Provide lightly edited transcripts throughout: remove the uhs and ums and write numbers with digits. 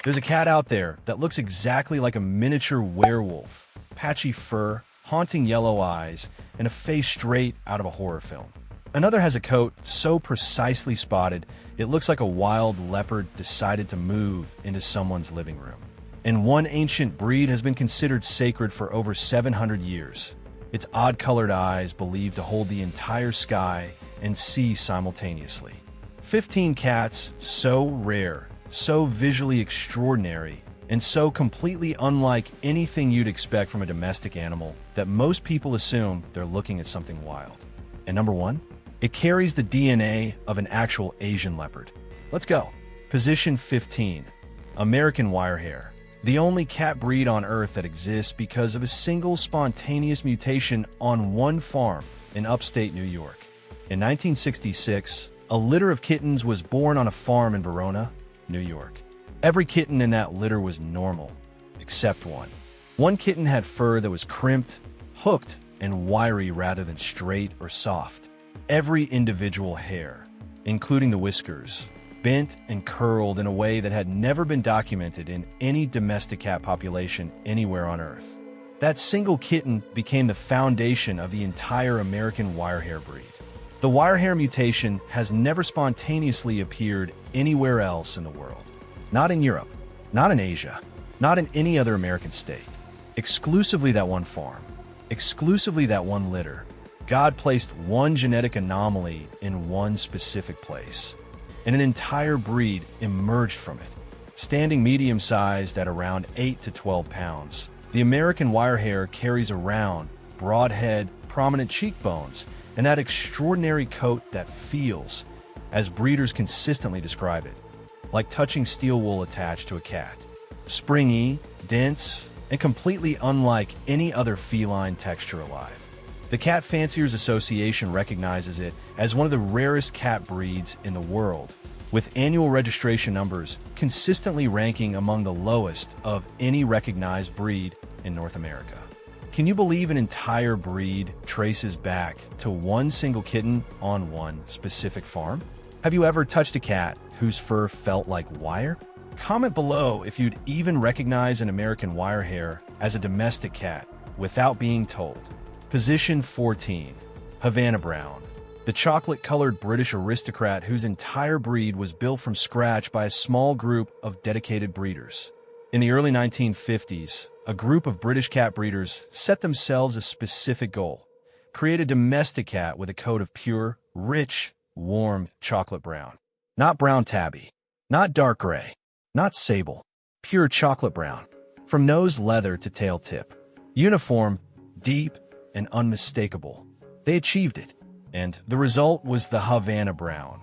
There's a cat out there that looks exactly like a miniature werewolf. Patchy fur, haunting yellow eyes, and a face straight out of a horror film. Another has a coat so precisely spotted, it looks like a wild leopard decided to move into someone's living room. And one ancient breed has been considered sacred for over 700 years. Its odd-colored eyes believed to hold the entire sky and sea simultaneously. 15 cats, so rare, so visually extraordinary, and so completely unlike anything you'd expect from a domestic animal that most people assume they're looking at something wild. And number one, it carries the DNA of an actual Asian leopard. Let's go. Position 15, American Wirehair. The only cat breed on Earth that exists because of a single spontaneous mutation on one farm in upstate New York. In 1966, a litter of kittens was born on a farm in Verona, New York. Every kitten in that litter was normal, except one. One kitten had fur that was crimped, hooked, and wiry rather than straight or soft. Every individual hair, including the whiskers, bent and curled in a way that had never been documented in any domestic cat population anywhere on Earth. That single kitten became the foundation of the entire American Wirehair breed. The Wirehair mutation has never spontaneously appeared anywhere else in the world. Not in Europe, not in Asia, not in any other American state. Exclusively that one farm, exclusively that one litter. God placed one genetic anomaly in one specific place, and an entire breed emerged from it. Standing medium-sized at around 8 to 12 pounds, the American Wirehair carries a round, broad head, prominent cheekbones, and that extraordinary coat that feels, as breeders consistently describe it, like touching steel wool attached to a cat. Springy, dense, and completely unlike any other feline texture alive. The Cat Fanciers Association recognizes it as one of the rarest cat breeds in the world, with annual registration numbers consistently ranking among the lowest of any recognized breed in North America. Can you believe an entire breed traces back to one single kitten on one specific farm? Have you ever touched a cat whose fur felt like wire? Comment below if you'd even recognize an American Wirehair as a domestic cat without being told. Position 14, Havana Brown. The chocolate-colored British aristocrat whose entire breed was built from scratch by a small group of dedicated breeders. In the early 1950s, a group of British cat breeders set themselves a specific goal: create a domestic cat with a coat of pure, rich, warm chocolate brown. Not brown tabby, not dark gray, not sable, pure chocolate brown. From nose leather to tail tip. Uniform, deep, and unmistakable. They achieved it, and the result was the Havana Brown,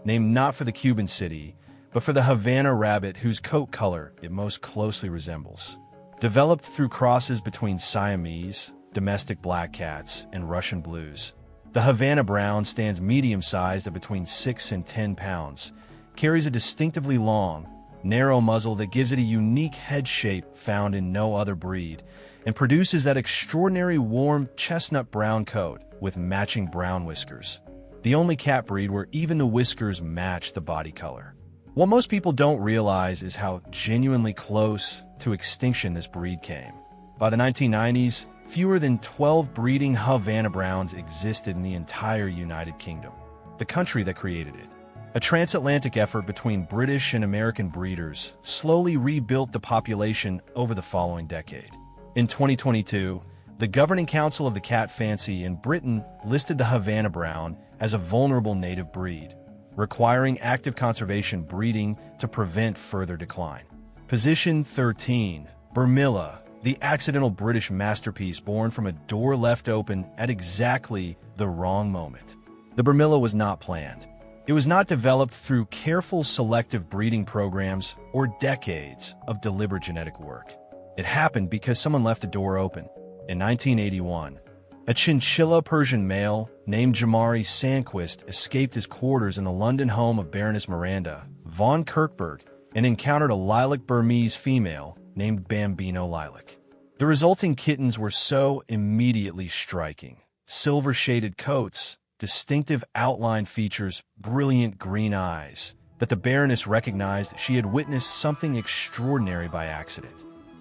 named not for the Cuban city, but for the Havana rabbit whose coat color it most closely resembles. Developed through crosses between Siamese, domestic black cats, and Russian blues, the Havana Brown stands medium-sized at between 6 and 10 pounds, carries a distinctively long, narrow muzzle that gives it a unique head shape found in no other breed, and produces that extraordinary warm chestnut brown coat with matching brown whiskers. The only cat breed where even the whiskers match the body color. What most people don't realize is how genuinely close to extinction this breed came. By the 1990s, fewer than 12 breeding Havana Browns existed in the entire United Kingdom, the country that created it. A transatlantic effort between British and American breeders slowly rebuilt the population over the following decade. In 2022, the Governing Council of the Cat Fancy in Britain listed the Havana Brown as a vulnerable native breed, requiring active conservation breeding to prevent further decline. Position 13, Burmilla, the accidental British masterpiece born from a door left open at exactly the wrong moment. The Burmilla was not planned. It was not developed through careful selective breeding programs or decades of deliberate genetic work. It happened because someone left the door open. In 1981, a chinchilla Persian male named Jamari Sandquist escaped his quarters in the London home of Baroness Miranda von Kirkberg and encountered a lilac Burmese female named Bambino Lilac. The resulting kittens were so immediately striking. Silver-shaded coats, distinctive outline features, brilliant green eyes, that the Baroness recognized she had witnessed something extraordinary by accident.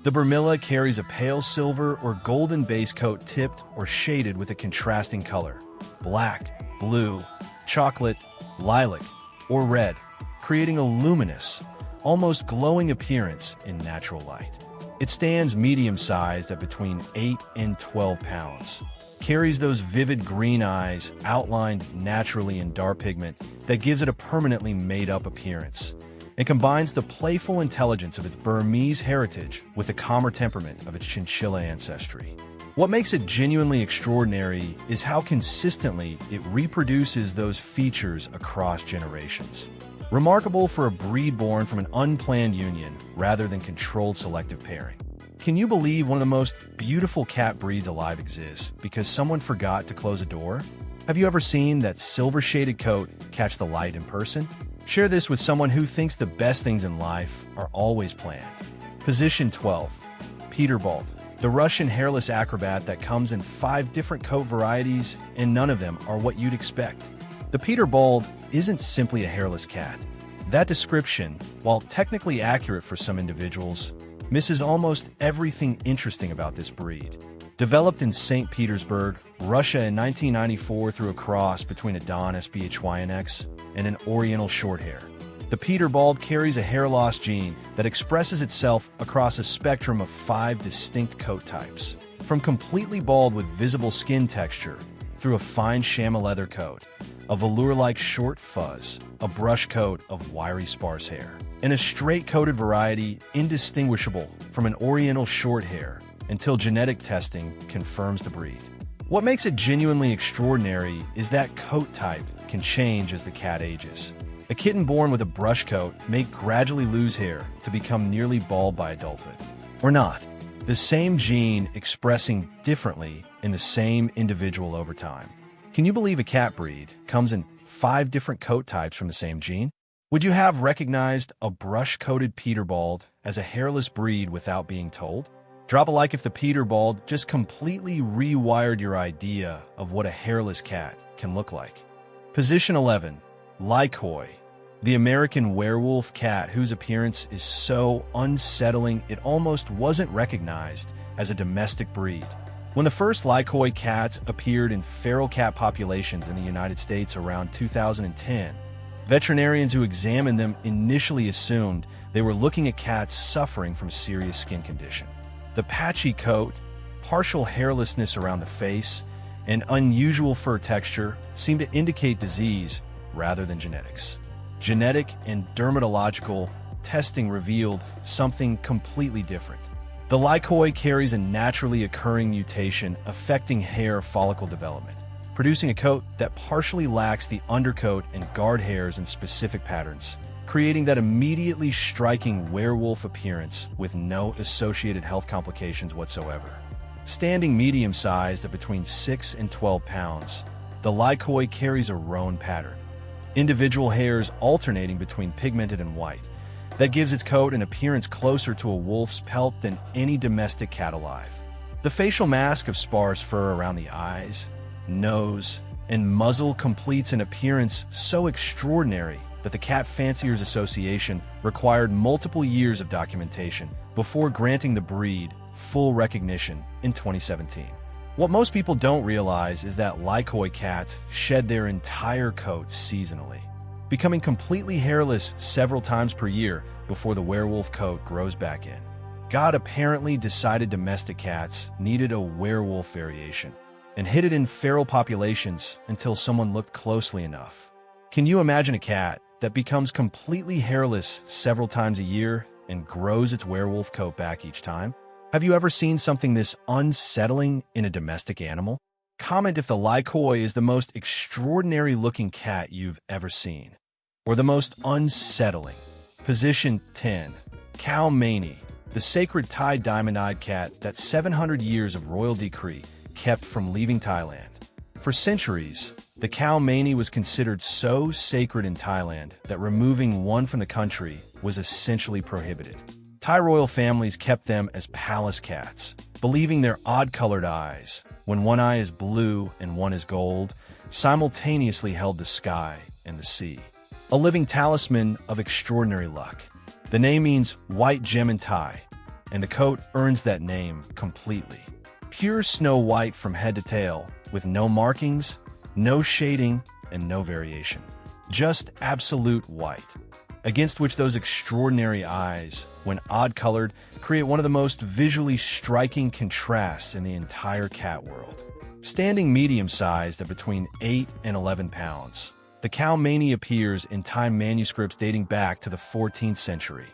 The Burmilla carries a pale silver or golden base coat tipped or shaded with a contrasting color: black, blue, chocolate, lilac, or red, creating a luminous, almost glowing appearance in natural light. It stands medium-sized at between 8 and 12 pounds, carries those vivid green eyes outlined naturally in dark pigment that gives it a permanently made-up appearance, and combines the playful intelligence of its Burmese heritage with the calmer temperament of its chinchilla ancestry. What makes it genuinely extraordinary is how consistently it reproduces those features across generations. Remarkable for a breed born from an unplanned union rather than controlled selective pairing. Can you believe one of the most beautiful cat breeds alive exists because someone forgot to close a door? Have you ever seen that silver-shaded coat catch the light in person? Share this with someone who thinks the best things in life are always planned. Position 12. Peterbald, the Russian hairless acrobat that comes in 5 different coat varieties, and none of them are what you'd expect. The Peterbald isn't simply a hairless cat. That description, while technically accurate for some individuals, misses almost everything interesting about this breed. Developed in St. Petersburg, Russia in 1994 through a cross between a Don SBHYNX and an Oriental Shorthair, the Peterbald carries a hair loss gene that expresses itself across a spectrum of 5 distinct coat types, from completely bald with visible skin texture through a fine chamois leather coat, a velour-like short fuzz, a brush coat of wiry sparse hair, and a straight-coated variety indistinguishable from an Oriental Shorthair until genetic testing confirms the breed. What makes it genuinely extraordinary is that coat type can change as the cat ages. A kitten born with a brush coat may gradually lose hair to become nearly bald by adulthood. Or not. The same gene expressing differently in the same individual over time. Can you believe a cat breed comes in 5 different coat types from the same gene? Would you have recognized a brush-coated Peterbald as a hairless breed without being told? Drop a like if the Peterbald just completely rewired your idea of what a hairless cat can look like. Position 11. Lycoy, the American werewolf cat whose appearance is so unsettling it almost wasn't recognized as a domestic breed. When the first Lycoy cats appeared in feral cat populations in the United States around 2010, veterinarians who examined them initially assumed they were looking at cats suffering from serious skin condition. The patchy coat, partial hairlessness around the face, and unusual fur texture seem to indicate disease rather than genetics. Genetic and dermatological testing revealed something completely different. The Lycoy carries a naturally occurring mutation affecting hair follicle development, producing a coat that partially lacks the undercoat and guard hairs in specific patterns, creating that immediately striking werewolf appearance with no associated health complications whatsoever. Standing medium-sized at between 6 and 12 pounds, the Lycoy carries a roan pattern, individual hairs alternating between pigmented and white, that gives its coat an appearance closer to a wolf's pelt than any domestic cat alive. The facial mask of sparse fur around the eyes, nose, and muzzle completes an appearance so extraordinary that the Cat Fanciers Association required multiple years of documentation before granting the breed full recognition in 2017. What most people don't realize is that Lycoy cats shed their entire coats seasonally, becoming completely hairless several times per year before the werewolf coat grows back in. God apparently decided domestic cats needed a werewolf variation and hid it in feral populations until someone looked closely enough. Can you imagine a cat that becomes completely hairless several times a year and grows its werewolf coat back each time? Have you ever seen something this unsettling in a domestic animal? Comment if the Lycoy is the most extraordinary-looking cat you've ever seen, or the most unsettling. Position 10. Cow Maney, the sacred Thai diamond-eyed cat that 700 years of royal decree kept from leaving Thailand. For centuries, the cow Maney was considered so sacred in Thailand that removing one from the country was essentially prohibited. Thai royal families kept them as palace cats, believing their odd-colored eyes, when one eye is blue and one is gold, simultaneously held the sky and the sea. a living talisman of extraordinary luck. The name means white gem and tie, and the coat earns that name completely. Pure snow white from head to tail, with no markings, no shading, and no variation. Just absolute white, against which those extraordinary eyes, when odd-colored, create one of the most visually striking contrasts in the entire cat world. Standing medium-sized at between 8 and 11 pounds, the cow manie appears in time manuscripts dating back to the 14th century,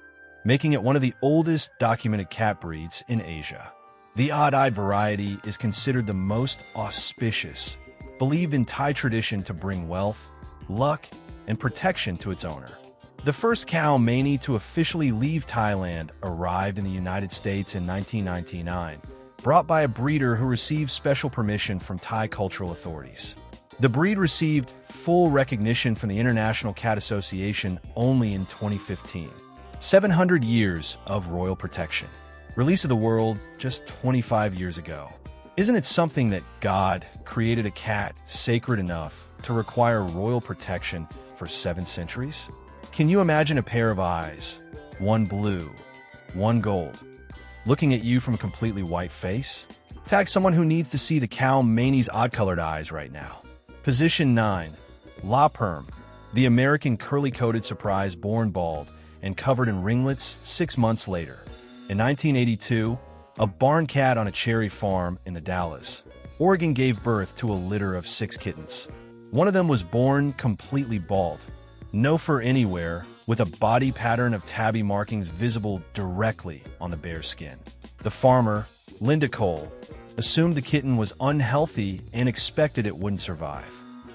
making it one of the oldest documented cat breeds in Asia. The odd-eyed variety is considered the most auspicious, believed in Thai tradition to bring wealth, luck, and protection to its owner. The first cow manie to officially leave Thailand arrived in the United States in 1999, brought by a breeder who received special permission from Thai cultural authorities. The breed received full recognition from the International Cat Association only in 2015. 700 years of royal protection. Release of the world just 25 years ago. Isn't it something that God created a cat sacred enough to require royal protection for 7 centuries? Can you imagine a pair of eyes, one blue, one gold, looking at you from a completely white face? Tag someone who needs to see the cow manie's odd-colored eyes right now. Position 9. La Perm, the American curly-coated surprise born bald and covered in ringlets 6 months later. In 1982, a barn cat on a cherry farm in the Dalles, Oregon gave birth to a litter of 6 kittens. One of them was born completely bald, no fur anywhere, with a body pattern of tabby markings visible directly on the bare skin. The farmer, Linda Cole, assumed the kitten was unhealthy and expected it wouldn't survive.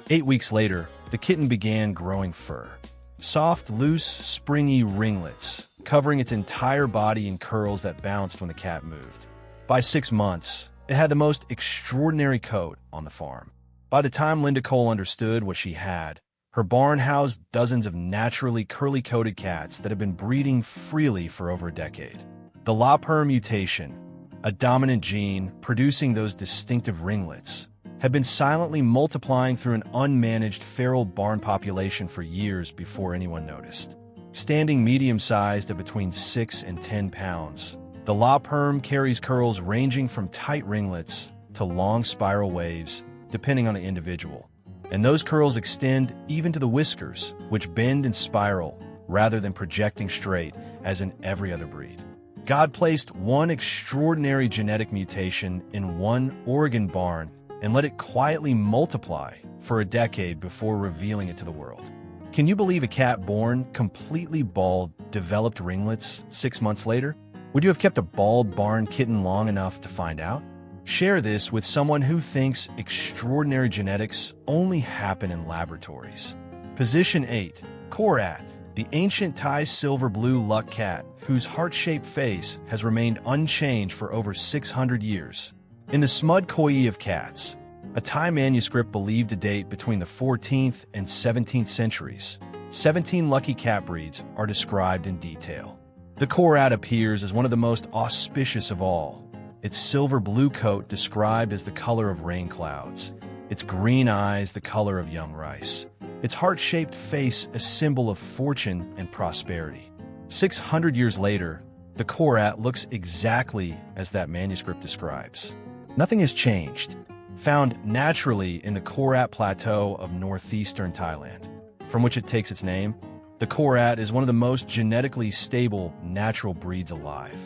8 weeks later, the kitten began growing fur. Soft, loose, springy ringlets, covering its entire body in curls that bounced when the cat moved. By 6 months, it had the most extraordinary coat on the farm. By the time Linda Cole understood what she had, her barn housed dozens of naturally curly-coated cats that had been breeding freely for over a decade. The La Perm mutation, a dominant gene producing those distinctive ringlets, had been silently multiplying through an unmanaged feral barn population for years before anyone noticed. Standing medium-sized at between 6 and 10 pounds, the La Perm carries curls ranging from tight ringlets to long spiral waves, depending on the individual. And those curls extend even to the whiskers, which bend and spiral rather than projecting straight, as in every other breed. God placed one extraordinary genetic mutation in one Oregon barn and let it quietly multiply for a decade before revealing it to the world. Can you believe a cat born completely bald developed ringlets 6 months later? Would you have kept a bald barn kitten long enough to find out? Share this with someone who thinks extraordinary genetics only happen in laboratories. Position 8. Korat, the ancient Thai silver-blue luck cat whose heart-shaped face has remained unchanged for over 600 years. In the Smud Koi of cats, a Thai manuscript believed to date between the 14th and 17th centuries, 17 lucky cat breeds are described in detail. The Korat appears as one of the most auspicious of all. Its silver-blue coat described as the color of rain clouds, its green eyes the color of young rice, its heart-shaped face a symbol of fortune and prosperity. 600 years later, the Korat looks exactly as that manuscript describes. Nothing has changed. Found naturally in the Korat Plateau of northeastern Thailand, from which it takes its name, the Korat is one of the most genetically stable natural breeds alive.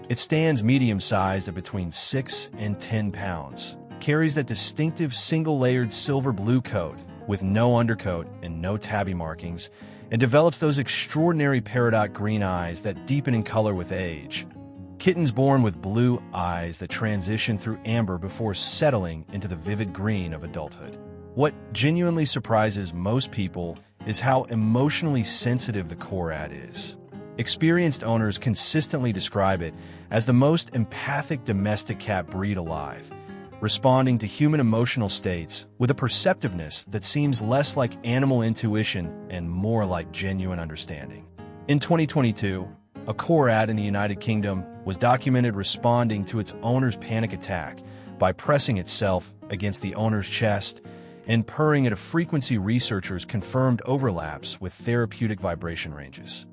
It stands medium-sized at between 6 and 10 pounds, carries that distinctive single-layered silver-blue coat with no undercoat and no tabby markings, and develops those extraordinary peridot green eyes that deepen in color with age. Kittens born with blue eyes that transition through amber before settling into the vivid green of adulthood. What genuinely surprises most people is how emotionally sensitive the Korat is. Experienced owners consistently describe it as the most empathic domestic cat breed alive, responding to human emotional states with a perceptiveness that seems less like animal intuition and more like genuine understanding. In 2022, a Korat in the United Kingdom was documented responding to its owner's panic attack by pressing itself against the owner's chest and purring at a frequency researchers confirmed overlaps with therapeutic vibration ranges.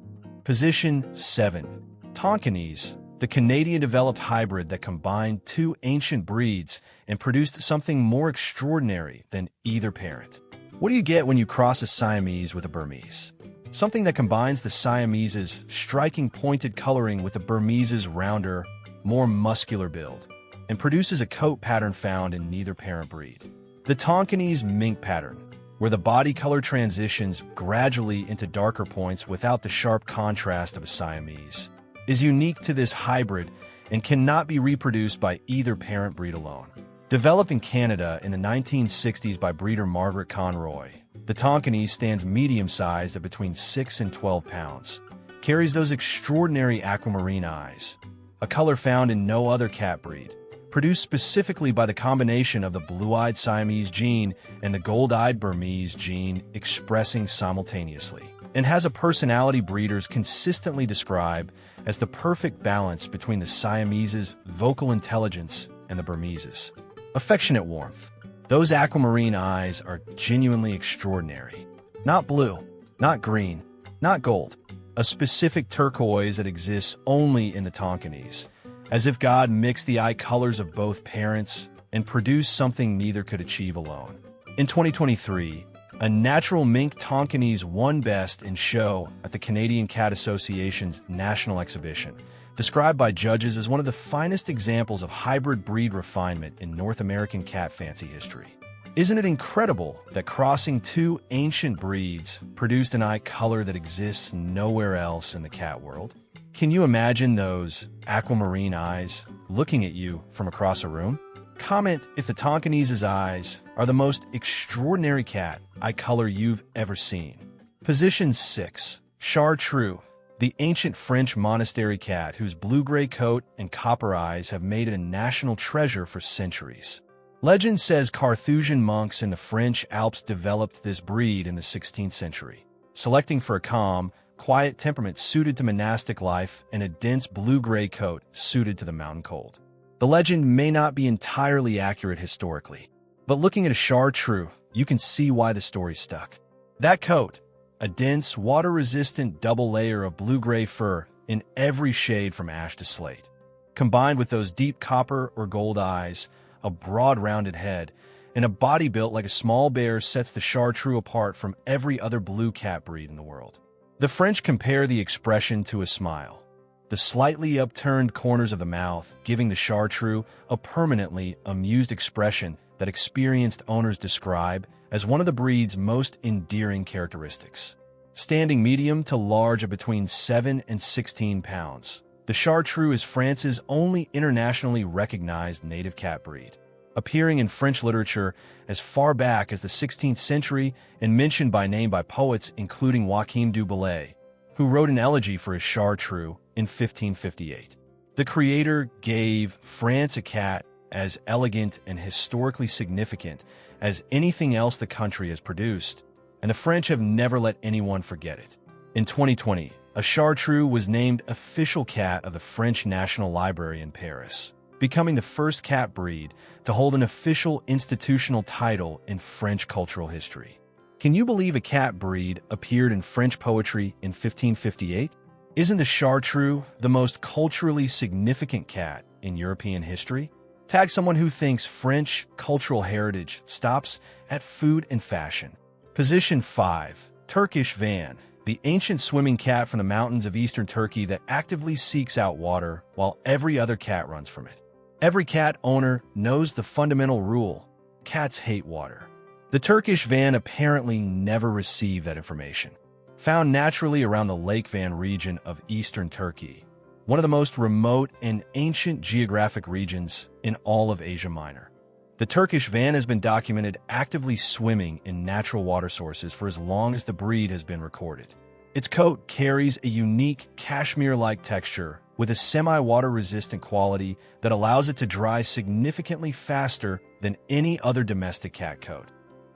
Position 7. Tonkinese, the Canadian-developed hybrid that combined two ancient breeds and produced something more extraordinary than either parent. What do you get when you cross a Siamese with a Burmese? Something that combines the Siamese's striking pointed coloring with the Burmese's rounder, more muscular build, and produces a coat pattern found in neither parent breed. The Tonkinese mink pattern, where the body color transitions gradually into darker points without the sharp contrast of a Siamese, is unique to this hybrid and cannot be reproduced by either parent breed alone. Developed in Canada in the 1960s by breeder Margaret Conroy, the Tonkinese stands medium-sized at between 6 and 12 pounds, carries those extraordinary aquamarine eyes, a color found in no other cat breed, produced specifically by the combination of the blue-eyed Siamese gene and the gold-eyed Burmese gene expressing simultaneously, and has a personality breeders consistently describe as the perfect balance between the Siamese's vocal intelligence and the Burmese's affectionate warmth. Those aquamarine eyes are genuinely extraordinary. Not blue, not green, not gold. A specific turquoise that exists only in the Tonkinese, as if God mixed the eye colors of both parents and produced something neither could achieve alone. In 2023, a natural mink Tonkinese won Best in Show at the Canadian Cat Association's National Exhibition, described by judges as one of the finest examples of hybrid breed refinement in North American cat fancy history. Isn't it incredible that crossing two ancient breeds produced an eye color that exists nowhere else in the cat world? Can you imagine those aquamarine eyes looking at you from across a room? Comment if the Tonkinese's eyes are the most extraordinary cat eye color you've ever seen. Position 6. Chartreux, the ancient French monastery cat whose blue-gray coat and copper eyes have made it a national treasure for centuries. Legend says Carthusian monks in the French Alps developed this breed in the 16th century, selecting for a calm, quiet temperament suited to monastic life and a dense blue-gray coat suited to the mountain cold. The legend may not be entirely accurate historically, but looking at a Chartreux, you can see why the story stuck. That coat, a dense, water-resistant double layer of blue-gray fur in every shade from ash to slate, combined with those deep copper or gold eyes, a broad rounded head, and a body built like a small bear sets the Chartreux apart from every other blue cat breed in the world. The French compare the expression to a smile, the slightly upturned corners of the mouth giving the Chartreux a permanently amused expression that experienced owners describe as one of the breed's most endearing characteristics. Standing medium to large at between 7 and 16 pounds, the Chartreux is France's only internationally recognized native cat breed, appearing in French literature as far back as the 16th century and mentioned by name by poets including Joachim du Bellay, who wrote an elegy for his Chartreux in 1558. The creator gave France a cat as elegant and historically significant as anything else the country has produced, and the French have never let anyone forget it. In 2020, a Chartreux was named official cat of the French National Library in Paris, becoming the first cat breed to hold an official institutional title in French cultural history. Can you believe a cat breed appeared in French poetry in 1558? Isn't the Chartreux the most culturally significant cat in European history? Tag someone who thinks French cultural heritage stops at food and fashion. Position 5. Turkish Van, the ancient swimming cat from the mountains of eastern Turkey that actively seeks out water while every other cat runs from it. Every cat owner knows the fundamental rule: cats hate water. The Turkish Van apparently never received that information. Found naturally around the Lake Van region of eastern Turkey, one of the most remote and ancient geographic regions in all of Asia Minor. The Turkish Van has been documented actively swimming in natural water sources for as long as the breed has been recorded. Its coat carries a unique cashmere-like texture with a semi-water-resistant quality that allows it to dry significantly faster than any other domestic cat coat,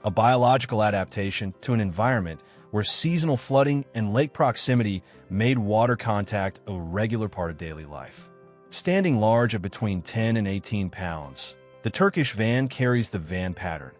a biological adaptation to an environment where seasonal flooding and lake proximity made water contact a regular part of daily life. Standing large at between 10 and 18 pounds, the Turkish Van carries the Van pattern,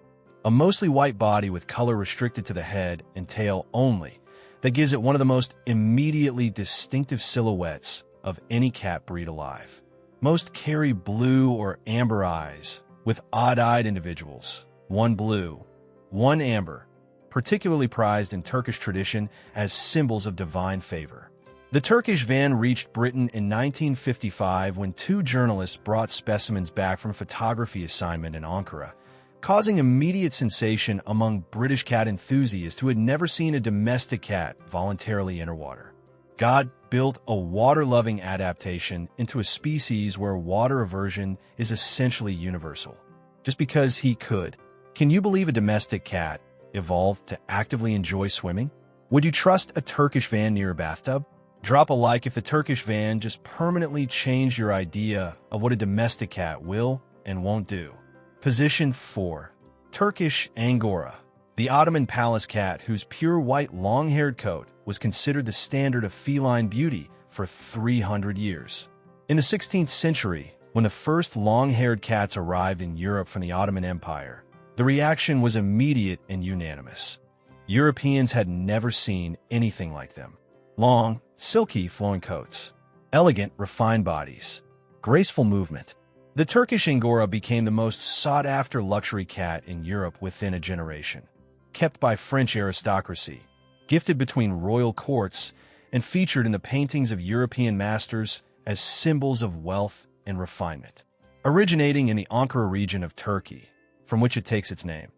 a mostly white body with color restricted to the head and tail only, that gives it one of the most immediately distinctive silhouettes of any cat breed alive. Most carry blue or amber eyes, with odd-eyed individuals, one blue, one amber, particularly prized in Turkish tradition as symbols of divine favor. The Turkish van reached Britain in 1955 when two journalists brought specimens back from a photography assignment in Ankara, causing immediate sensation among British cat enthusiasts who had never seen a domestic cat voluntarily enter water. God built a water-loving adaptation into a species where water aversion is essentially universal, just because he could. Can you believe a domestic cat evolved to actively enjoy swimming? Would you trust a Turkish van near a bathtub? Drop a like if the Turkish van just permanently changed your idea of what a domestic cat will and won't do. Position 4. Turkish Angora, the Ottoman palace cat whose pure white long-haired coat was considered the standard of feline beauty for 300 years. In the 16th century, when the first long-haired cats arrived in Europe from the Ottoman Empire, the reaction was immediate and unanimous. Europeans had never seen anything like them. Long, silky, flowing coats, elegant, refined bodies, graceful movement. The Turkish Angora became the most sought-after luxury cat in Europe within a generation. Kept by French aristocracy, gifted between royal courts, and featured in the paintings of European masters as symbols of wealth and refinement. Originating in the Ankara region of Turkey, from which it takes its name,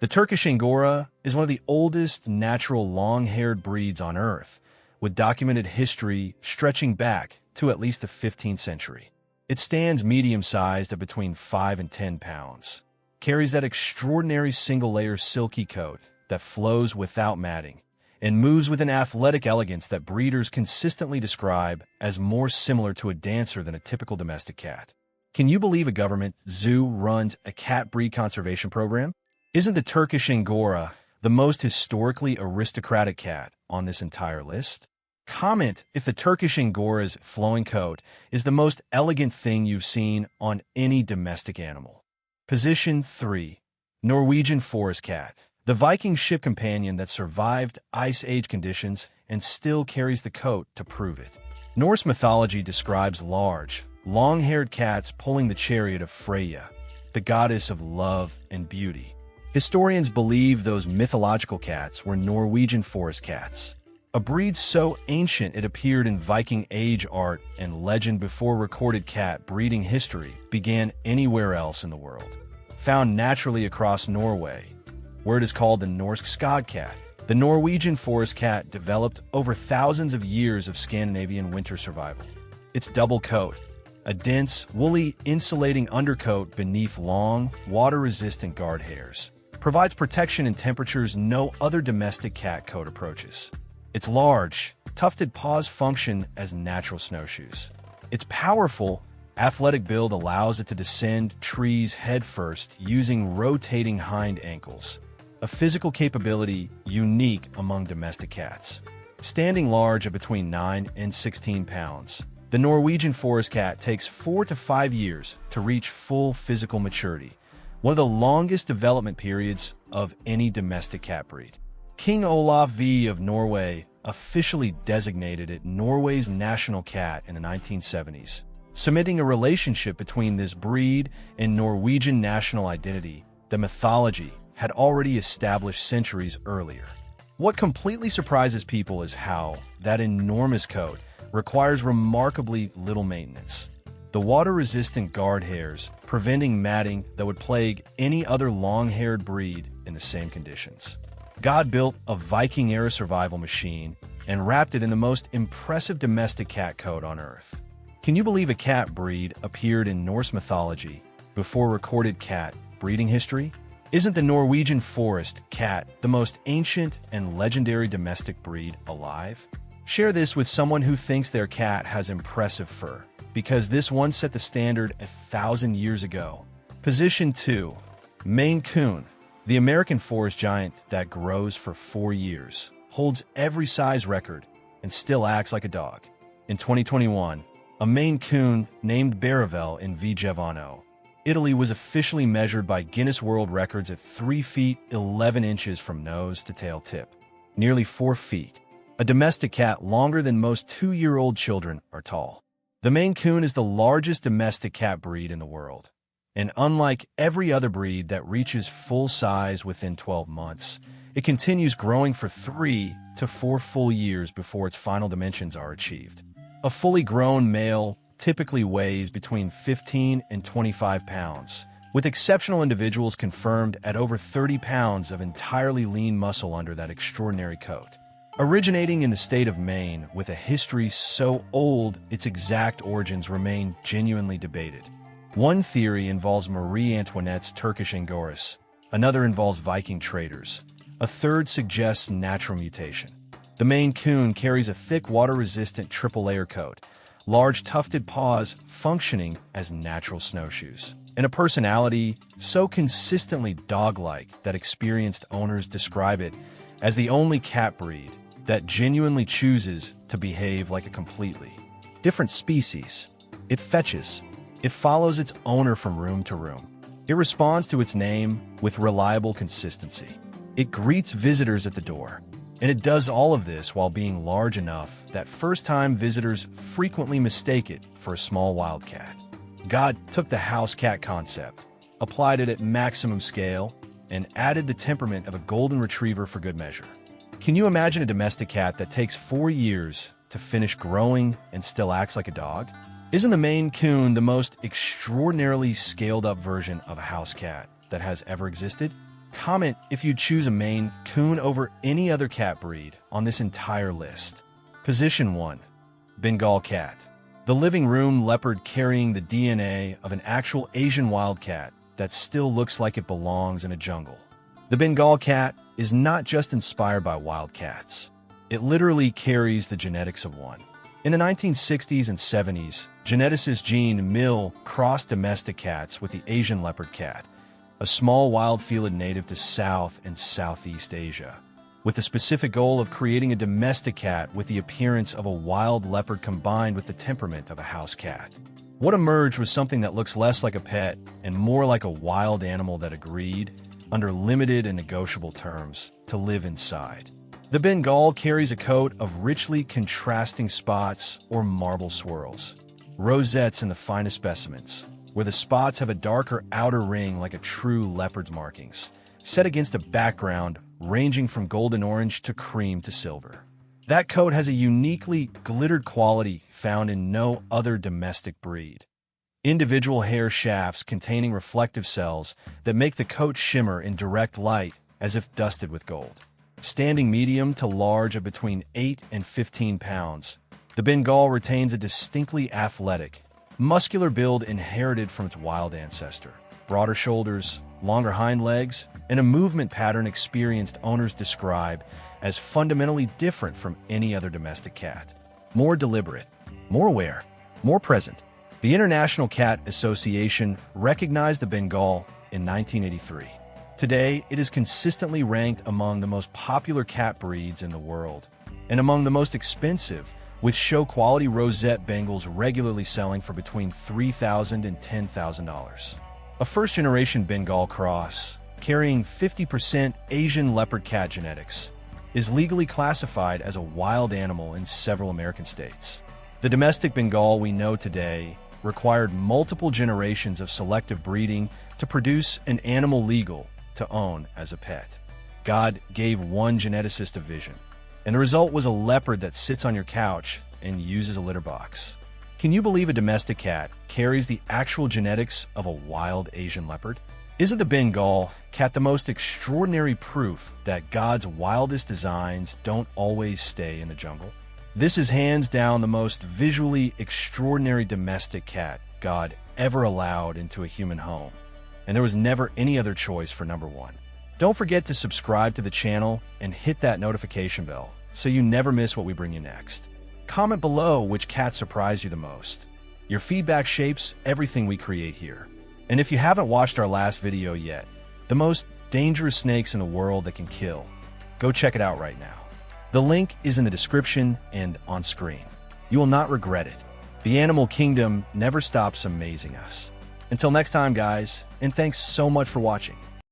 the Turkish Angora is one of the oldest natural long-haired breeds on Earth, with documented history stretching back to at least the 15th century. It stands medium-sized at between 5 and 10 pounds, carries that extraordinary single-layer silky coat that flows without matting, and moves with an athletic elegance that breeders consistently describe as more similar to a dancer than a typical domestic cat. Can you believe a government zoo runs a cat breed conservation program? Isn't the Turkish Angora the most historically aristocratic cat on this entire list? Comment if the Turkish Angora's flowing coat is the most elegant thing you've seen on any domestic animal. Position 3. Norwegian Forest Cat, the Viking ship companion that survived Ice Age conditions and still carries the coat to prove it. Norse mythology describes large, long-haired cats pulling the chariot of Freya, the goddess of love and beauty. Historians believe those mythological cats were Norwegian forest cats, a breed so ancient it appeared in Viking Age art and legend before recorded cat breeding history began anywhere else in the world. Found naturally across Norway, where it is called the Norsk skogcat, the Norwegian forest cat developed over thousands of years of Scandinavian winter survival. Its double coat, a dense, woolly, insulating undercoat beneath long, water-resistant guard hairs, provides protection in temperatures no other domestic cat coat approaches. Its large, tufted paws function as natural snowshoes. Its powerful, athletic build allows it to descend trees headfirst using rotating hind ankles, a physical capability unique among domestic cats. Standing large at between 9 and 16 pounds, the Norwegian forest cat takes 4 to 5 years to reach full physical maturity, one of the longest development periods of any domestic cat breed. King Olaf V of Norway officially designated it Norway's national cat in the 1970s, cementing a relationship between this breed and Norwegian national identity that mythology had already established centuries earlier. What completely surprises people is how that enormous coat requires remarkably little maintenance. The water-resistant guard hairs preventing matting that would plague any other long-haired breed in the same conditions. God built a Viking-era survival machine and wrapped it in the most impressive domestic cat coat on Earth. Can you believe a cat breed appeared in Norse mythology before recorded cat breeding history? Isn't the Norwegian forest cat the most ancient and legendary domestic breed alive? Share this with someone who thinks their cat has impressive fur, because this one set the standard 1,000 years ago. Position 2. Maine Coon, the American forest giant that grows for 4 years, holds every size record, and still acts like a dog. In 2021, a Maine Coon named Baravel in Vigevano Italy was officially measured by Guinness World Records at 3 feet 11 inches from nose to tail tip, nearly 4 feet. A domestic cat longer than most 2-year-old children are tall. The Maine Coon is the largest domestic cat breed in the world. And unlike every other breed that reaches full size within 12 months, it continues growing for 3 to 4 full years before its final dimensions are achieved. A fully grown male typically weighs between 15 and 25 pounds, with exceptional individuals confirmed at over 30 pounds of entirely lean muscle under that extraordinary coat. Originating in the state of Maine with a history so old its exact origins remain genuinely debated. One theory involves Marie Antoinette's Turkish Angoras, another involves Viking traders, a third suggests natural mutation. The Maine Coon carries a thick water-resistant triple-layer coat, large tufted paws functioning as natural snowshoes, and a personality so consistently dog-like that experienced owners describe it as the only cat breed that genuinely chooses to behave like a completely different species. It fetches. It follows its owner from room to room. It responds to its name with reliable consistency. It greets visitors at the door. And it does all of this while being large enough that first-time visitors frequently mistake it for a small wildcat. God took the house cat concept, applied it at maximum scale, and added the temperament of a golden retriever for good measure. Can you imagine a domestic cat that takes 4 years to finish growing and still acts like a dog? Isn't the Maine Coon the most extraordinarily scaled-up version of a house cat that has ever existed? Comment if you'd choose a Maine Coon over any other cat breed on this entire list. Position 1. Bengal cat. The living room leopard carrying the DNA of an actual Asian wildcat that still looks like it belongs in a jungle. The Bengal cat is not just inspired by wildcats. It literally carries the genetics of one. In the 1960s and 70s, geneticist Jean Mill crossed domestic cats with the Asian leopard cat, a small wild felid native to South and Southeast Asia, with the specific goal of creating a domestic cat with the appearance of a wild leopard combined with the temperament of a house cat. What emerged was something that looks less like a pet and more like a wild animal that agreed, under limited and negotiable terms, to live inside. The Bengal carries a coat of richly contrasting spots or marble swirls, rosettes in the finest specimens, where the spots have a darker outer ring like a true leopard's markings, set against a background ranging from golden orange to cream to silver. That coat has a uniquely glittered quality found in no other domestic breed. Individual hair shafts containing reflective cells that make the coat shimmer in direct light as if dusted with gold. Standing medium to large at between 8 and 15 pounds, the Bengal retains a distinctly athletic, muscular build inherited from its wild ancestor. Broader shoulders, longer hind legs, and a movement pattern experienced owners describe as fundamentally different from any other domestic cat. More deliberate, more aware, more present. The International Cat Association recognized the Bengal in 1983. Today, it is consistently ranked among the most popular cat breeds in the world, and among the most expensive, with show-quality rosette Bengals regularly selling for between $3,000 and $10,000. A first-generation Bengal cross, carrying 50% Asian leopard cat genetics, is legally classified as a wild animal in several American states. The domestic Bengal we know today required multiple generations of selective breeding to produce an animal legal to own as a pet. God gave one geneticist a vision, and the result was a leopard that sits on your couch and uses a litter box. Can you believe a domestic cat carries the actual genetics of a wild Asian leopard? Isn't the Bengal cat the most extraordinary proof that God's wildest designs don't always stay in the jungle? This is hands down the most visually extraordinary domestic cat God ever allowed into a human home, and there was never any other choice for number one. Don't forget to subscribe to the channel and hit that notification bell so you never miss what we bring you next. Comment below which cat surprised you the most. Your feedback shapes everything we create here. And if you haven't watched our last video yet, the most dangerous snakes in the world that can kill, go check it out right now. The link is in the description and on screen. You will not regret it. The animal kingdom never stops amazing us. Until next time, guys, and thanks so much for watching.